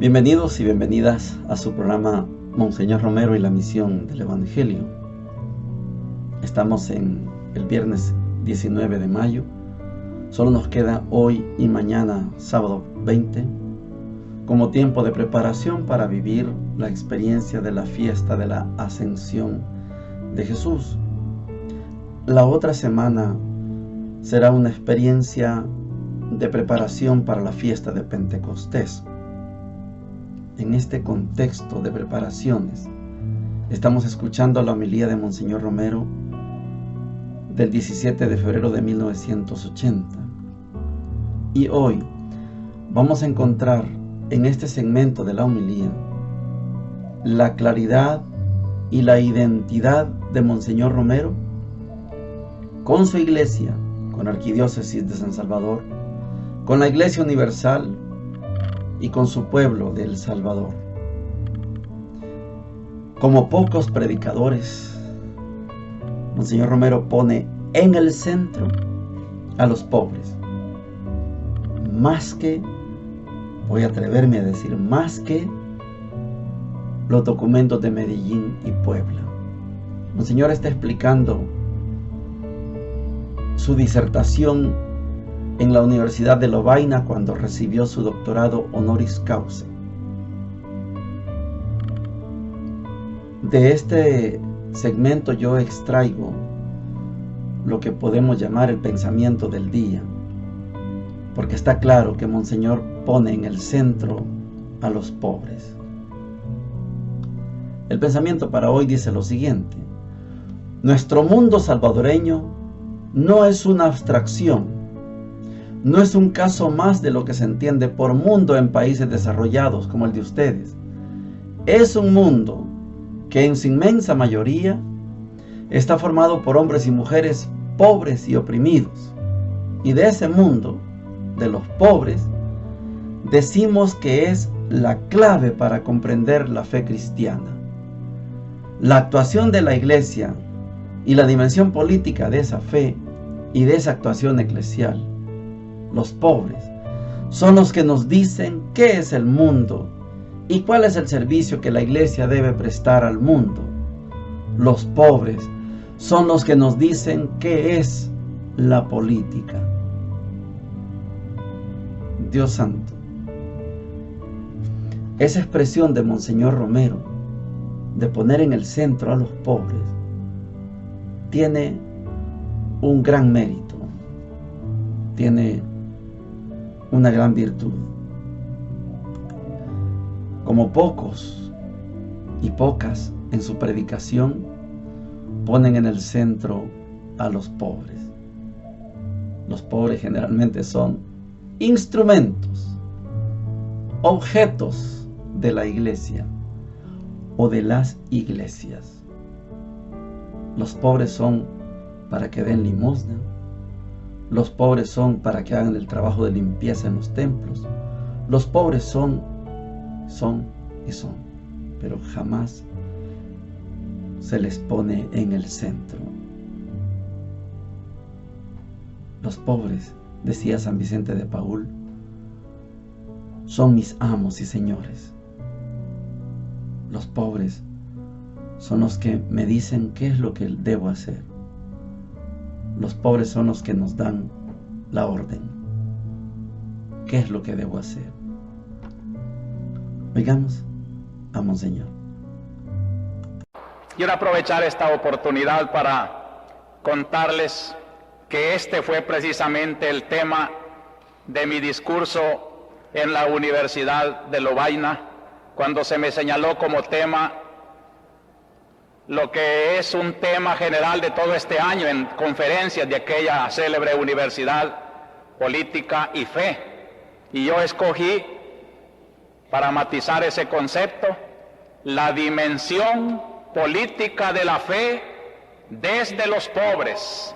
Bienvenidos y bienvenidas a su programa Monseñor Romero y la misión del Evangelio. Estamos en el viernes 19 de mayo. Solo nos queda hoy y mañana, sábado 20, como tiempo de preparación para vivir la experiencia de la fiesta de la Ascensión de Jesús. La otra semana será una experiencia de preparación para la fiesta de Pentecostés. En este contexto de preparaciones, estamos escuchando la homilía de Monseñor Romero del 17 de febrero de 1980. Y hoy vamos a encontrar en este segmento de la homilía la claridad y la identidad de Monseñor Romero con su iglesia, con la Arquidiócesis de San Salvador, con la Iglesia Universal y con su pueblo de El Salvador. Como pocos predicadores, Monseñor Romero pone en el centro a los pobres, más que, voy a atreverme a decir, más que los documentos de Medellín y Puebla. Monseñor está explicando su disertación en la Universidad de Lovaina cuando recibió su doctorado honoris causa. De este segmento yo extraigo lo que podemos llamar el pensamiento del día, porque está claro que Monseñor pone en el centro a los pobres. El pensamiento para hoy dice lo siguiente: nuestro mundo salvadoreño no es una abstracción, no es un caso más de lo que se entiende por mundo en países desarrollados como el de ustedes. Es un mundo que en su inmensa mayoría está formado por hombres y mujeres pobres y oprimidos. Y de ese mundo, de los pobres, decimos que es la clave para comprender la fe cristiana. La actuación de la Iglesia y la dimensión política de esa fe y de esa actuación eclesial. Los pobres son los que nos dicen qué es el mundo y cuál es el servicio que la Iglesia debe prestar al mundo. Los pobres son los que nos dicen qué es la política. Dios santo, esa expresión de Monseñor Romero de poner en el centro a los pobres tiene un gran mérito, tiene una gran virtud. Como pocos y pocas en su predicación ponen en el centro a los pobres. Los pobres generalmente son instrumentos, objetos de la iglesia o de las iglesias. Los pobres son para que den limosna. Los pobres son para que hagan el trabajo de limpieza en los templos. Los pobres son, pero jamás se les pone en el centro. Los pobres, decía San Vicente de Paúl, son mis amos y señores. Los pobres son los que me dicen qué es lo que debo hacer. Los pobres son los que nos dan la orden. ¿Qué es lo que debo hacer? Oigamos a Monseñor. Quiero aprovechar esta oportunidad para contarles que este fue precisamente el tema de mi discurso en la Universidad de Lovaina, cuando se me señaló como tema lo que es un tema general de todo este año en conferencias de aquella célebre universidad, política y fe. Y yo escogí, para matizar ese concepto, la dimensión política de la fe desde los pobres.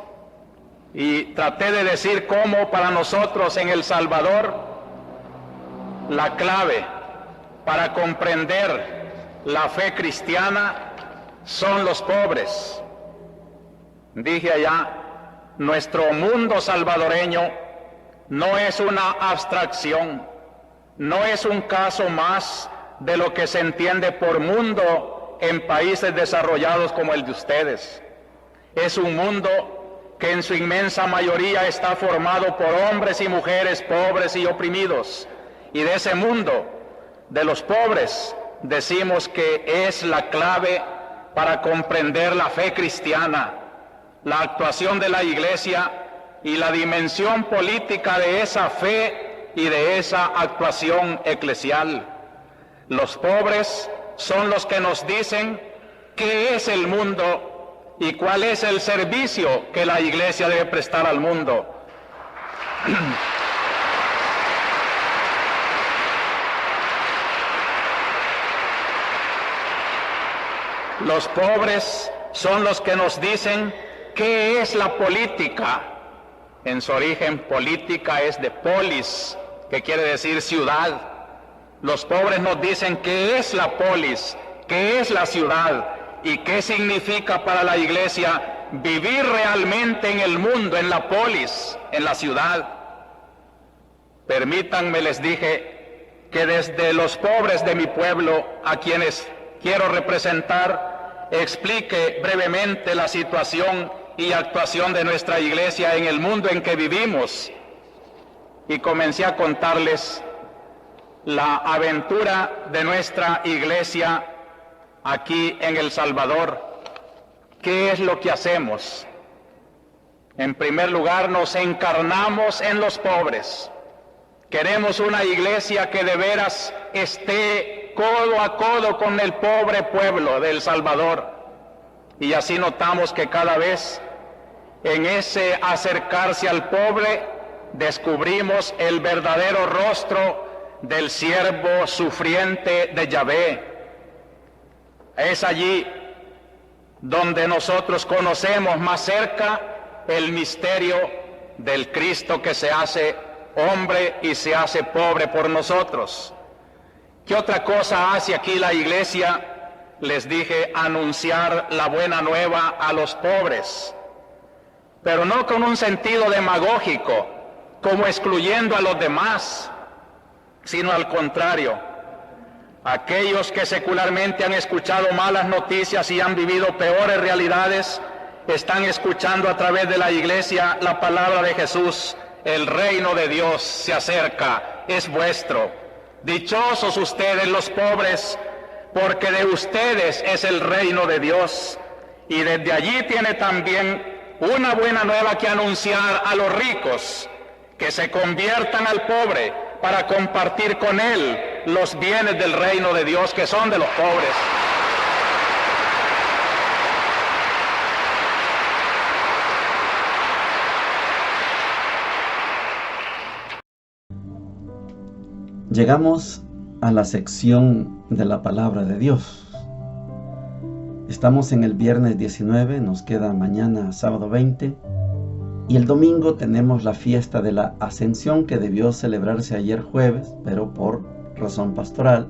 Y traté de decir cómo para nosotros en El Salvador la clave para comprender la fe cristiana son los pobres. Dije allá, nuestro mundo salvadoreño no es una abstracción, no es un caso más de lo que se entiende por mundo en países desarrollados como el de ustedes. Es un mundo que en su inmensa mayoría está formado por hombres y mujeres pobres y oprimidos. Y de ese mundo, de los pobres, decimos que es la clave para comprender la fe cristiana, la actuación de la Iglesia y la dimensión política de esa fe y de esa actuación eclesial. Los pobres son los que nos dicen qué es el mundo y cuál es el servicio que la Iglesia debe prestar al mundo. Los pobres son los que nos dicen qué es la política. En su origen, política es de polis, que quiere decir ciudad. Los pobres nos dicen qué es la polis, qué es la ciudad y qué significa para la Iglesia vivir realmente en el mundo, en la polis, en la ciudad. Permítanme, les dije, que desde los pobres de mi pueblo, a quienes quiero representar, explique brevemente la situación y actuación de nuestra Iglesia en el mundo en que vivimos. Y comencé a contarles la aventura de nuestra Iglesia aquí en El Salvador. ¿Qué es lo que hacemos? En primer lugar, nos encarnamos en los pobres. Queremos una Iglesia que de veras esté codo a codo con el pobre pueblo de El Salvador. Y así notamos que cada vez en ese acercarse al pobre descubrimos el verdadero rostro del siervo sufriente de Yahvé. Es allí donde nosotros conocemos más cerca el misterio del Cristo que se hace hombre y se hace pobre por nosotros. ¿Qué otra cosa hace aquí la Iglesia? Les dije, anunciar la buena nueva a los pobres, pero no con un sentido demagógico, como excluyendo a los demás, sino al contrario. Aquellos que secularmente han escuchado malas noticias y han vivido peores realidades, están escuchando a través de la Iglesia la palabra de Jesús. El reino de Dios se acerca, es vuestro. Dichosos ustedes los pobres, porque de ustedes es el reino de Dios. Y desde allí tiene también una buena nueva que anunciar a los ricos, que se conviertan al pobre para compartir con él los bienes del reino de Dios que son de los pobres. Llegamos a la sección de la palabra de Dios. Estamos en el viernes 19, nos queda mañana sábado 20 y el domingo tenemos la fiesta de la Ascensión que debió celebrarse ayer jueves, pero por razón pastoral,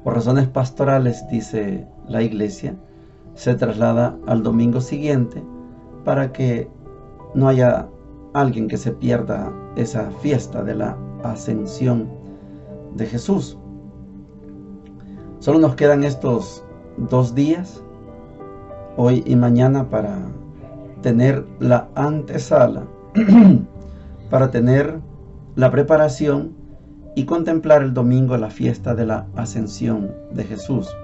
por razones pastorales, dice la Iglesia, se traslada al domingo siguiente para que no haya alguien que se pierda esa fiesta de la Ascensión de Jesús. Solo nos quedan estos 2 días, hoy y mañana, para tener la antesala, para tener la preparación y contemplar el domingo la fiesta de la Ascensión de Jesús.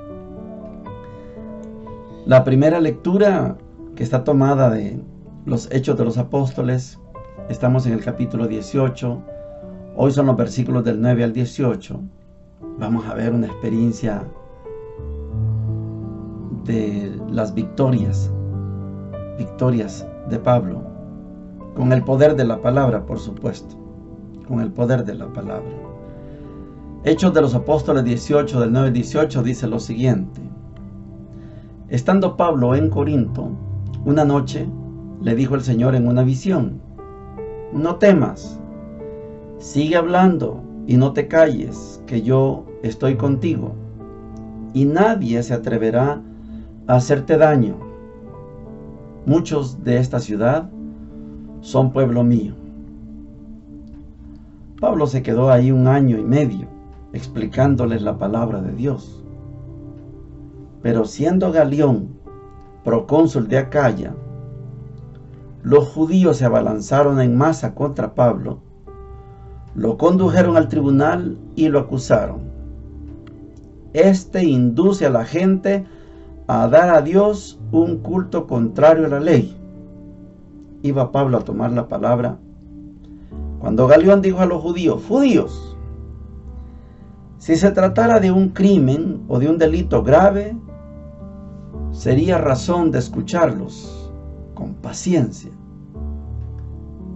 La primera lectura, que está tomada de los Hechos de los Apóstoles, estamos en el capítulo 18, hoy son los versículos del 9 al 18. Vamos a ver una experiencia de las victorias de Pablo, con el poder de la palabra, por supuesto, con el poder de la palabra. Hechos de los Apóstoles 18, del 9 al 18, dice lo siguiente: estando Pablo en Corinto, una noche le dijo el Señor en una visión: no temas, sigue hablando y no te calles, que yo estoy contigo, y nadie se atreverá a hacerte daño. Muchos de esta ciudad son pueblo mío. Pablo se quedó ahí 1 año y medio explicándoles la palabra de Dios. Pero siendo Galión procónsul de Acaya, los judíos se abalanzaron en masa contra Pablo, lo condujeron al tribunal y lo acusaron. Este induce a la gente a dar a Dios un culto contrario a la ley. Iba Pablo a tomar la palabra cuando Galión dijo a los judíos: judíos, si se tratara de un crimen o de un delito grave, sería razón de escucharlos con paciencia.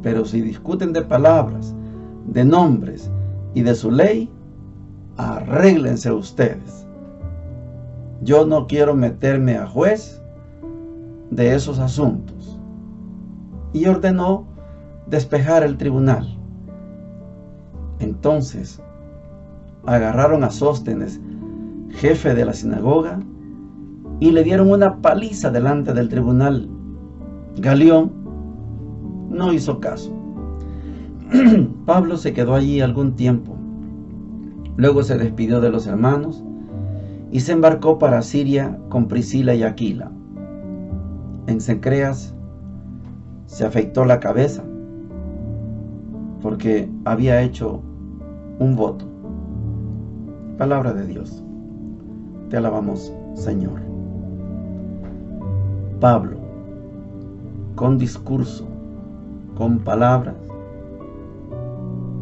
Pero si discuten de palabras, de nombres y de su ley, arréglense ustedes. Yo no quiero meterme a juez de esos asuntos. Y ordenó despejar el tribunal. Entonces agarraron a Sóstenes, jefe de la sinagoga, y le dieron una paliza delante del tribunal. Galión no hizo caso. Pablo se quedó allí algún tiempo. Luego se despidió de los hermanos y se embarcó para Siria con Priscila y Aquila. En Cencreas se afeitó la cabeza porque había hecho un voto. Palabra de Dios. Te alabamos, Señor. Pablo, con discurso, con palabras,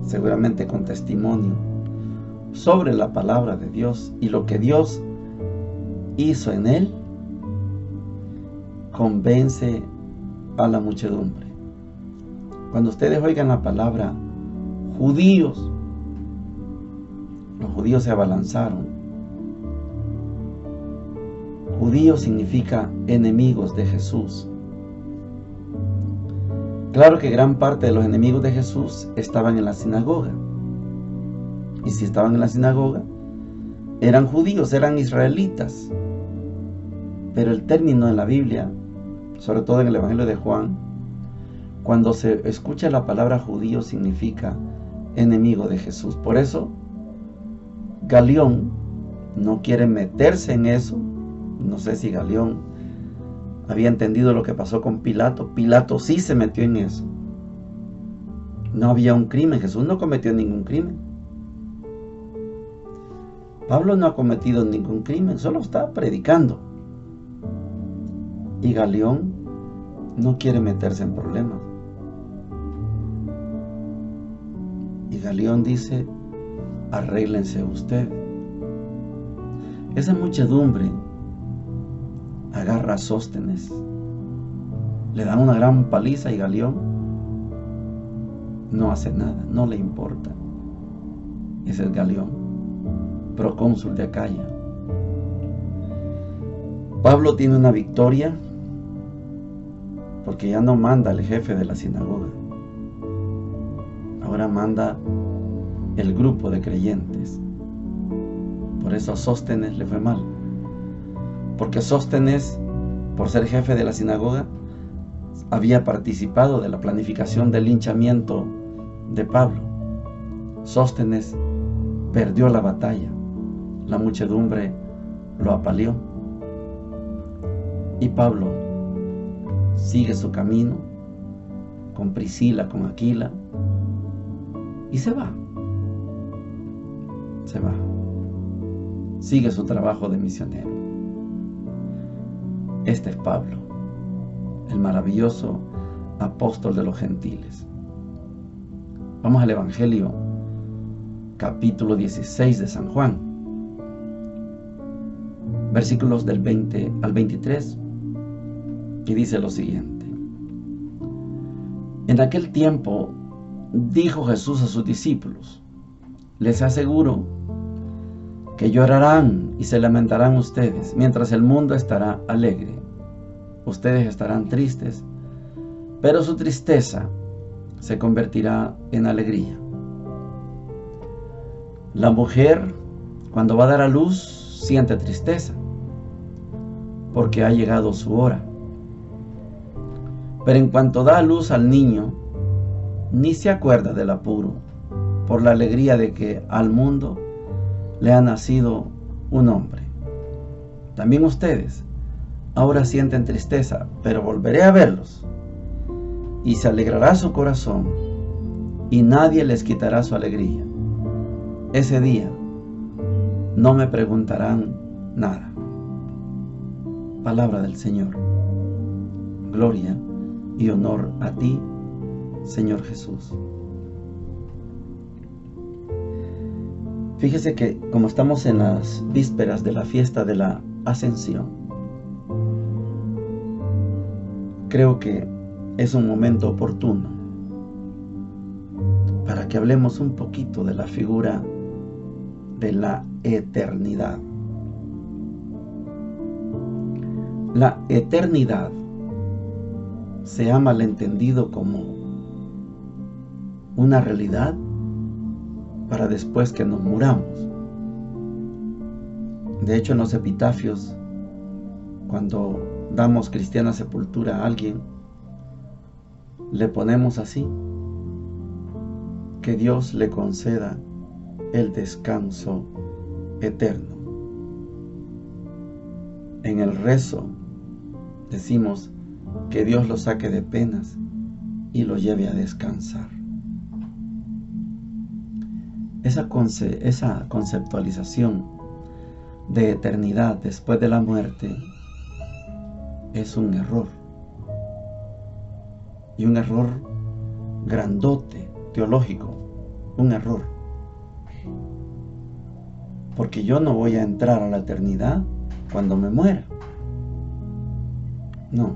seguramente con testimonio sobre la palabra de Dios y lo que Dios hizo en él, convence a la muchedumbre. Cuando ustedes oigan la palabra judíos, los judíos se abalanzaron. Judíos significa enemigos de Jesús. Claro que gran parte de los enemigos de Jesús estaban en la sinagoga. Y si estaban en la sinagoga, eran judíos, eran israelitas. Pero el término en la Biblia, sobre todo en el Evangelio de Juan, cuando se escucha la palabra judío, significa enemigo de Jesús. Por eso, Galión no quiere meterse en eso. No sé si Galión había entendido lo que pasó con Pilato. Pilato sí se metió en eso. No había un crimen. Jesús no cometió ningún crimen. Pablo no ha cometido ningún crimen, solo está predicando. Y Galión no quiere meterse en problemas. Y Galión dice: arréglense ustedes. Esa muchedumbre agarra a Sóstenes, le dan una gran paliza y Galión no hace nada, no le importa. Ese es Galión, procónsul de Acaya. Pablo tiene una victoria porque ya no manda el jefe de la sinagoga, ahora manda el grupo de creyentes. Por eso a Sóstenes le fue mal, porque Sóstenes, por ser jefe de la sinagoga, había participado de la planificación del linchamiento de Pablo. Sóstenes perdió la batalla, la muchedumbre lo apaleó y Pablo sigue su camino con Priscila, con Aquila, y se va, sigue su trabajo de misionero. Este es Pablo, el maravilloso apóstol de los gentiles. Vamos al Evangelio, capítulo 16 de San Juan, versículos del 20 al 23, y dice lo siguiente: en aquel tiempo dijo Jesús a sus discípulos: les aseguro que llorarán y se lamentarán ustedes, mientras el mundo estará alegre. Ustedes estarán tristes, pero su tristeza se convertirá en alegría. La mujer, cuando va a dar a luz, siente tristeza, porque ha llegado su hora. Pero en cuanto da a luz al niño, ni se acuerda del apuro, por la alegría de que al mundo le ha nacido un hombre. También ustedes ahora sienten tristeza, pero volveré a verlos y se alegrará su corazón y nadie les quitará su alegría. Ese día no me preguntarán nada. Palabra del Señor. Gloria y honor a ti, Señor Jesús. Fíjese que como estamos en las vísperas de la fiesta de la Ascensión, creo que es un momento oportuno para que hablemos un poquito de la figura de la eternidad. La eternidad se ha malentendido como una realidad para después que nos muramos. De hecho, en los epitafios, cuando damos cristiana sepultura a alguien, le ponemos así: que Dios le conceda el descanso eterno. En el rezo decimos que Dios lo saque de penas y lo lleve a descansar. Esa conceptualización de eternidad después de la muerte es un error. Y un error grandote, teológico, un error. Porque yo no voy a entrar a la eternidad cuando me muera. No,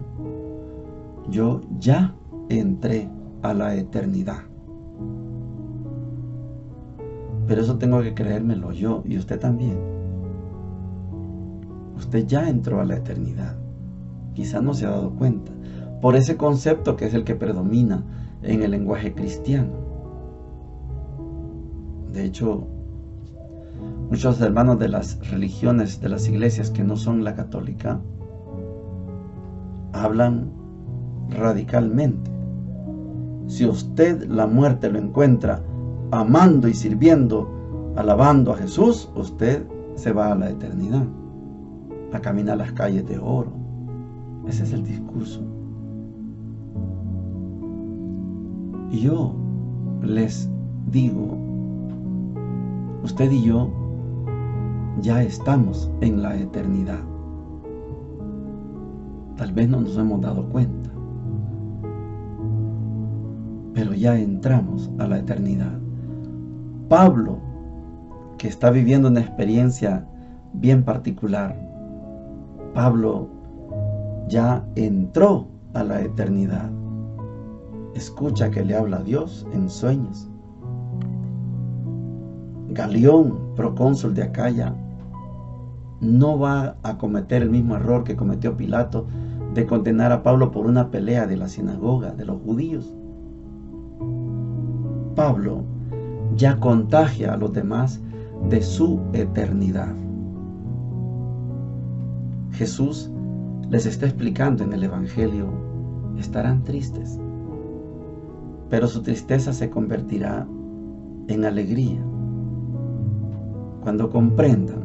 yo ya entré a la eternidad. Pero eso tengo que creérmelo yo y usted también. Usted ya entró a la eternidad. Quizá no se ha dado cuenta, por ese concepto que es el que predomina en el lenguaje cristiano. De hecho, muchos hermanos de las religiones, de las iglesias que no son la católica, hablan radicalmente. Si usted la muerte lo encuentra amando y sirviendo, alabando a Jesús, usted se va a la eternidad, a caminar las calles de oro. Ese es el discurso. Y yo les digo, usted y yo ya estamos en la eternidad. Tal vez no nos hemos dado cuenta, pero ya entramos a la eternidad. Pablo, que está viviendo una experiencia bien particular, Pablo ya entró a la eternidad. Escucha que le habla a Dios en sueños. Galión, procónsul de Acaya, no va a cometer el mismo error que cometió Pilato de condenar a Pablo por una pelea de la sinagoga de los judíos. Pablo ya contagia a los demás de su eternidad. Jesús les está explicando en el Evangelio: estarán tristes, pero su tristeza se convertirá en alegría cuando comprendan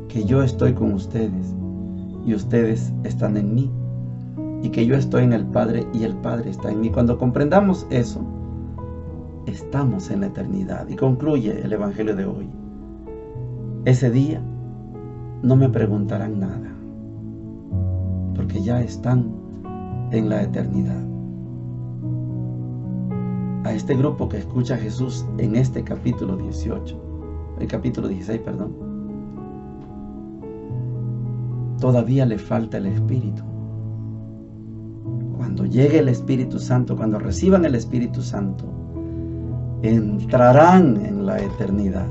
que yo estoy con ustedes y ustedes están en mí, y que yo estoy en el Padre y el Padre está en mí. Cuando comprendamos eso, estamos en la eternidad. Y concluye el Evangelio de hoy: ese día no me preguntarán nada, porque ya están en la eternidad. A este grupo que escucha a Jesús en este capítulo 16, todavía le falta el Espíritu. Cuando llegue el Espíritu Santo, cuando reciban el Espíritu Santo, entrarán en la eternidad.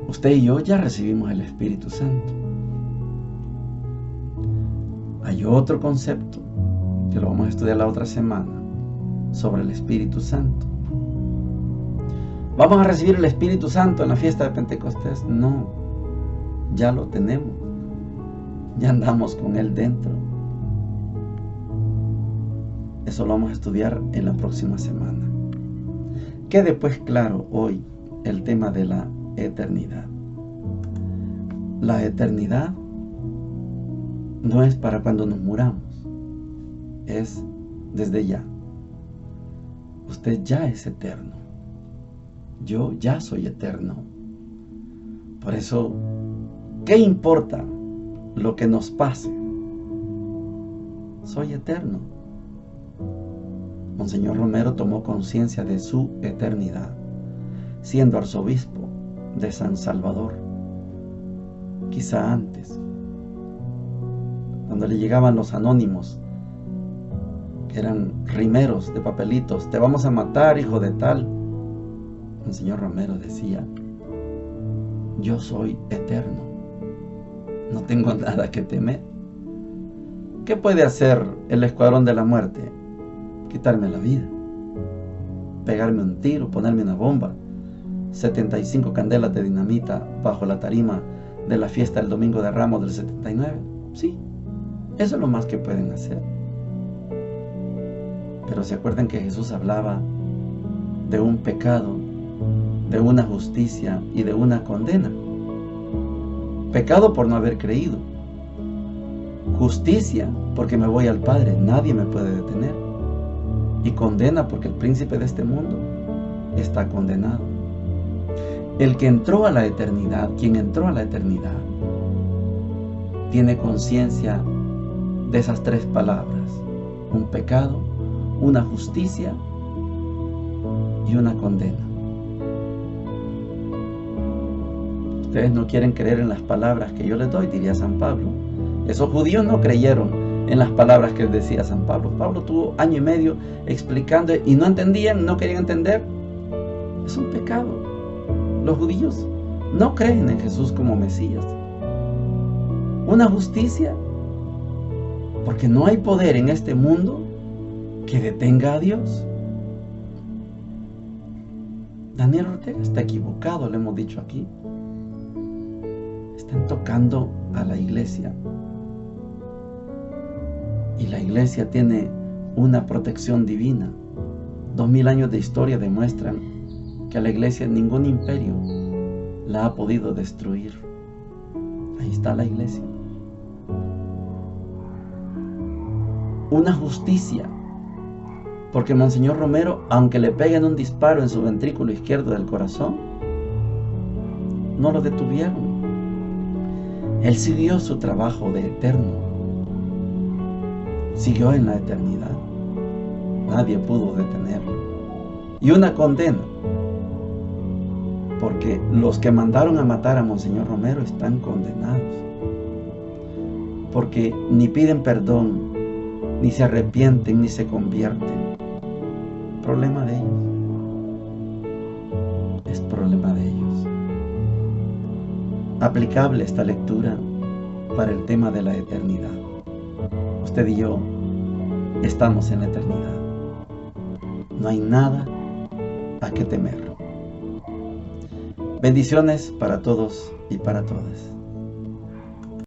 Usted y yo ya recibimos el Espíritu Santo. Hay otro concepto que lo vamos a estudiar la otra semana sobre el Espíritu Santo. ¿Vamos a recibir el Espíritu Santo en la fiesta de Pentecostés? No, ya lo tenemos. Ya andamos con Él dentro. Eso lo vamos a estudiar en la próxima semana. Quede pues claro hoy el tema de la eternidad. La eternidad no es para cuando nos muramos, es desde ya. Usted ya es eterno. Yo ya soy eterno. Por eso, ¿qué importa lo que nos pase? Soy eterno. Monseñor Romero tomó conciencia de su eternidad, siendo arzobispo de San Salvador. Quizá antes, cuando le llegaban los anónimos, que eran rimeros de papelitos: te vamos a matar, hijo de tal. Monseñor Romero decía: yo soy eterno, no tengo nada que temer. ¿Qué puede hacer el escuadrón de la muerte? Quitarme la vida, pegarme un tiro, ponerme una bomba, 75 candelas de dinamita bajo la tarima de la fiesta del Domingo de Ramos del 79. Sí, eso es lo más que pueden hacer. Pero se acuerdan que Jesús hablaba de un pecado, de una justicia y de una condena. Pecado por no haber creído. Justicia porque me voy al Padre, nadie me puede detener. Y condena porque el príncipe de este mundo está condenado. El que entró a la eternidad, quien entró a la eternidad, tiene conciencia de esas tres palabras: un pecado, una justicia y una condena. Ustedes no quieren creer en las palabras que yo les doy, diría San Pablo. Esos judíos no creyeron en las palabras que decía San Pablo. Pablo tuvo 1 año y medio explicando y no entendían, no querían entender. Es un pecado. Los judíos no creen en Jesús como Mesías. Una justicia, porque no hay poder en este mundo que detenga a Dios. Daniel Ortega está equivocado, le hemos dicho aquí. Están tocando a la iglesia. Y la iglesia tiene una protección divina. 2000 años de historia demuestran que a la iglesia ningún imperio la ha podido destruir. Ahí está la iglesia. Una justicia, porque Monseñor Romero, aunque le peguen un disparo en su ventrículo izquierdo del corazón, no lo detuvieron. Él siguió su trabajo de eterno. Siguió en la eternidad. Nadie pudo detenerlo. Y una condena, porque los que mandaron a matar a Monseñor Romero están condenados, porque ni piden perdón, ni se arrepienten, ni se convierten. Problema de ellos. Es problema de ellos. Aplicable esta lectura para el tema de la eternidad. Usted y yo estamos en la eternidad. No hay nada a qué temer. Bendiciones para todos y para todas.